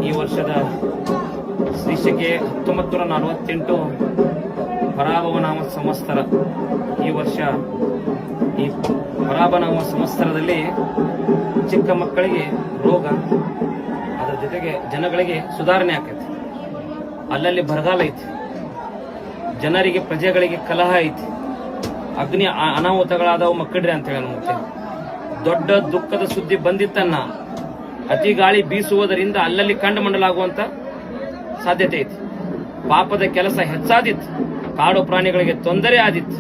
ಈ ವರ್ಷದ ಶೀರ್ಷಿಕೆ 1948 ಪರಾಭವನಾಮ ಸಂವತ್ಸರ. ಈ ವರ್ಷ ಈ ಪರಾಭವನಾಮ ಸಂವತ್ಸರದಲ್ಲಿ ಚಿಕ್ಕ ಮಕ್ಕಳಿಗೆ ರೋಗ, ಅದರ ಜೊತೆಗೆ ಜನಗಳಿಗೆ ಸುಧಾರಣೆ ಆಕೈತಿ. ಅಲ್ಲಲ್ಲಿ ಬರಗಾಲ ಐತಿ, ಜನರಿಗೆ ಪ್ರಜೆಗಳಿಗೆ ಕಲಹ ಐತಿ, ಅಗ್ನಿ ಅನಾಹುತಗಳಾದವು ಮಕ್ಕಳ್ರಿ ಅಂತ ಹೇಳಿ ಮತ್ತೆ ದೊಡ್ಡ ದುಃಖದ ಸುದ್ದಿ ಬಂದಿತ್ತನ್ನ ಅತಿ ಗಾಳಿ ಬೀಸುವುದರಿಂದ ಅಲ್ಲಲ್ಲಿ ಕಂಡುಮಂಡಲಾಗುವಂತ ಸಾಧ್ಯತೆ ಐತಿ. ಪಾಪದ ಕೆಲಸ ಹೆಚ್ಚಾದಿತ್ತು, ಕಾಡು ಪ್ರಾಣಿಗಳಿಗೆ ತೊಂದರೆ ಆದಿತ್ತು,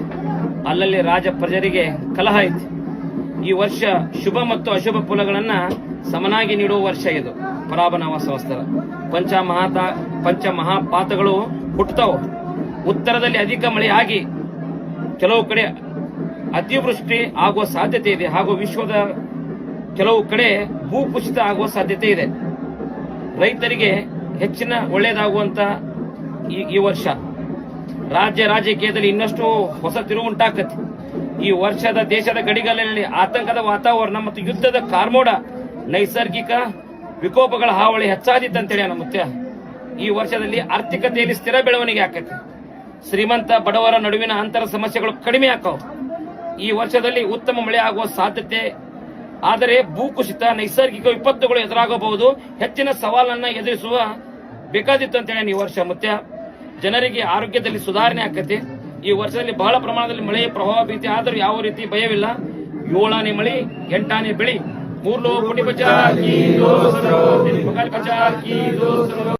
ಅಲ್ಲಲ್ಲಿ ರಾಜ ಪ್ರಜರಿಗೆ ಕಲಹ ಐತಿ. ಈ ವರ್ಷ ಶುಭ ಮತ್ತು ಅಶುಭ ಫಲಗಳನ್ನ ಸಮನಾಗಿ ನೀಡುವ ವರ್ಷ ಇದು ಪರಾಭವನಾಮ ಸಂವತ್ಸರ. ಪಂಚಮಹಾಪಾತಗಳು ಹುಟ್ಟುತ್ತಾವ. ಉತ್ತರದಲ್ಲಿ ಅಧಿಕ ಮಳೆ ಆಗಿ ಕೆಲವು ಕಡೆ ಅತಿವೃಷ್ಟಿ ಆಗುವ ಸಾಧ್ಯತೆ ಇದೆ, ಹಾಗೂ ವಿಶ್ವದ ಕೆಲವು ಕಡೆ ಭೂಕುಸಿತ ಆಗುವ ಸಾಧ್ಯತೆ ಇದೆ. ರೈತರಿಗೆ ಹೆಚ್ಚಿನ ಒಳ್ಳೆಯದಾಗುವಂತ ಈ ವರ್ಷ. ರಾಜಕೀಯದಲ್ಲಿ ಇನ್ನಷ್ಟು ಹೊಸ ತಿರುವು ಉಂಟಾಕತಿ. ಈ ವರ್ಷದ ದೇಶದ ಗಡಿಗಳಲ್ಲಿ ಆತಂಕದ ವಾತಾವರಣ ಮತ್ತು ಯುದ್ಧದ ಕಾರ್ಮೋಡ, ನೈಸರ್ಗಿಕ ವಿಕೋಪಗಳ ಹಾವಳಿ ಹೆಚ್ಚಾದಿತ್ತಂತೇಳಿ ಮತ್ತೆ ಈ ವರ್ಷದಲ್ಲಿ ಆರ್ಥಿಕತೆಯಲ್ಲಿ ಸ್ಥಿರ ಬೆಳವಣಿಗೆ ಆಕತಿ. ಶ್ರೀಮಂತ ಬಡವರ ನಡುವಿನ ಅಂತರ ಸಮಸ್ಯೆಗಳು ಕಡಿಮೆ ಆಕಾವು. ಈ ವರ್ಷದಲ್ಲಿ ಉತ್ತಮ ಮಳೆ ಆಗುವ ಸಾಧ್ಯತೆ, ಆದರೆ ಭೂಕುಸಿತ, ನೈಸರ್ಗಿಕ ವಿಪತ್ತುಗಳು ಎದುರಾಗಬಹುದು. ಹೆಚ್ಚಿನ ಸವಾಲನ್ನ ಎದುರಿಸುವ ಬೇಕಾದಿತ್ತು ಅಂತೇಳಿ ಈ ವರ್ಷ ಮತ್ತೆ ಜನರಿಗೆ ಆರೋಗ್ಯದಲ್ಲಿ ಸುಧಾರಣೆ ಆಕತಿ. ಈ ವರ್ಷದಲ್ಲಿ ಬಹಳ ಪ್ರಮಾಣದಲ್ಲಿ ಮಳೆಯ ಪ್ರಭಾವ ಭೀತಿ, ಆದರೂ ಯಾವ ರೀತಿ ಭಯವಿಲ್ಲ. 7ಆನೆ ಮಳಿ, 8ಆನೆ ಬೆಳಿ, 3 ಲೋಕ ಬಚಾರ್ ಕಿ ದೋಸ್ತರೋ.